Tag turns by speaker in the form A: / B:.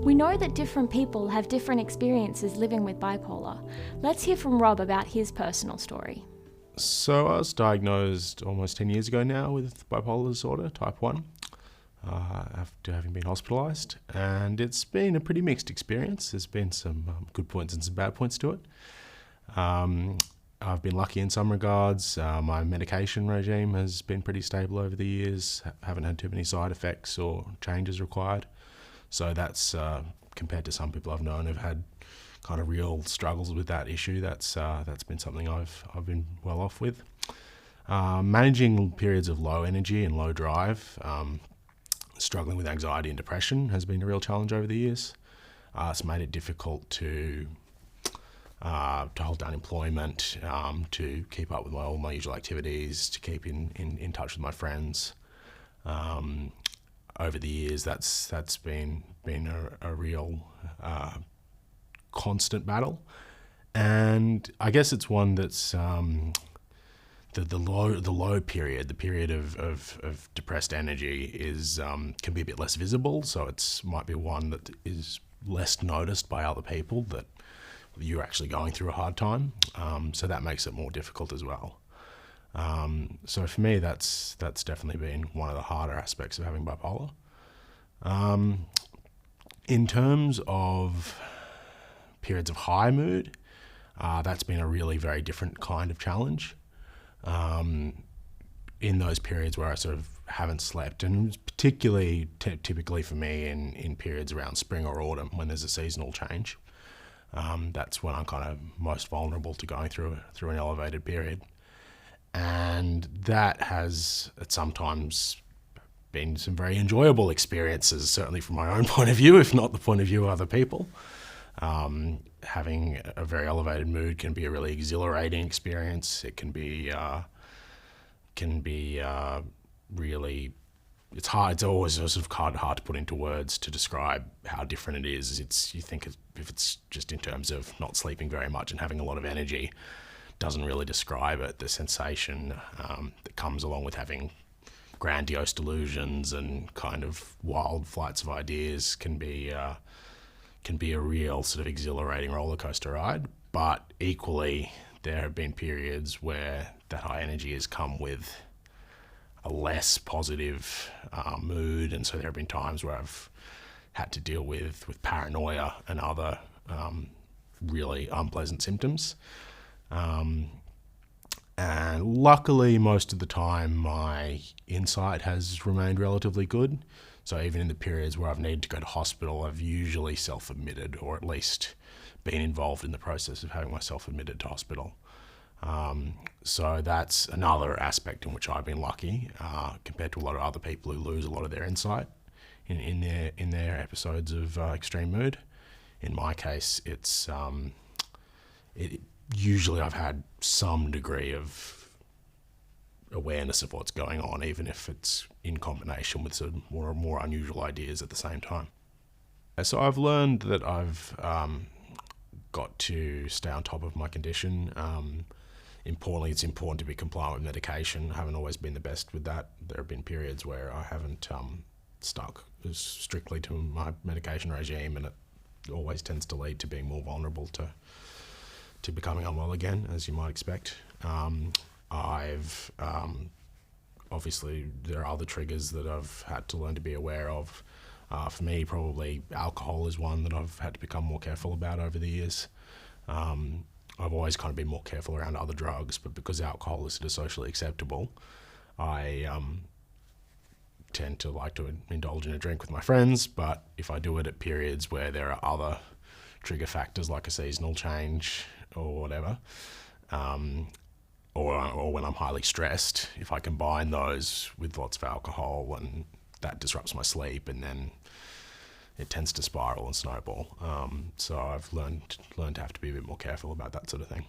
A: We know that different people have different experiences living with bipolar. Let's hear from Rob about his personal story.
B: So I was diagnosed almost 10 years ago now with bipolar disorder, type 1, after having been hospitalised. And it's been a pretty mixed experience. There's been some good points and some bad points to it. I've been lucky in some regards. My medication regime has been pretty stable over the years. Haven't had too many side effects or changes required. So that's, compared to some people I've known who've had kind of real struggles with that issue, that's been something I've been well off with. Managing periods of low energy and low drive, struggling with anxiety and depression has been a real challenge over the years. It's made it difficult to hold down employment, to keep up with all my usual activities, to keep in touch with my friends. Over the years, that's been a real constant battle, and I guess it's one that's the low period, the period of depressed energy is can be a bit less visible. So might be one that is less noticed by other people, that you're actually going through a hard time. So that makes it more difficult as well. So for me, that's definitely been one of the harder aspects of having bipolar. In terms of periods of high mood, that's been a really very different kind of challenge. In those periods where I sort of haven't slept, and particularly typically for me in periods around spring or autumn when there's a seasonal change, that's when I'm kind of most vulnerable to going through an elevated period. And that has sometimes been some very enjoyable experiences, certainly from my own point of view, if not the point of view of other people. Having a very elevated mood can be a really exhilarating experience. It can be really, it's hard. It's always sort of hard to put into words to describe how different it is. You think if it's just in terms of not sleeping very much and having a lot of energy, doesn't really describe it. The sensation that comes along with having grandiose delusions and kind of wild flights of ideas can be a real sort of exhilarating roller coaster ride. But equally, there have been periods where that high energy has come with a less positive mood, and so there have been times where I've had to deal with paranoia and other really unpleasant symptoms. And luckily, most of the time, my insight has remained relatively good. So even in the periods where I've needed to go to hospital, I've usually self-admitted, or at least been involved in the process of having myself admitted to hospital. So that's another aspect in which I've been lucky, compared to a lot of other people who lose a lot of their insight in their episodes of extreme mood. In my case, usually I've had some degree of awareness of what's going on, even if it's in combination with some more unusual ideas at the same time. So I've learned that I've got to stay on top of my condition. Importantly, it's important to be compliant with medication. I haven't always been the best with that. There have been periods where I haven't stuck strictly to my medication regime, and it always tends to lead to being more vulnerable to becoming unwell again, as you might expect. Obviously, there are other triggers that I've had to learn to be aware of. For me, probably alcohol is one that I've had to become more careful about over the years. I've always kind of been more careful around other drugs, but because alcohol is sort of socially acceptable, I tend to like to indulge in a drink with my friends, but if I do it at periods where there are other trigger factors like a seasonal change or whatever, or when I'm highly stressed, if I combine those with lots of alcohol, and that disrupts my sleep, and then it tends to spiral and snowball. So I've learned to have to be a bit more careful about that sort of thing.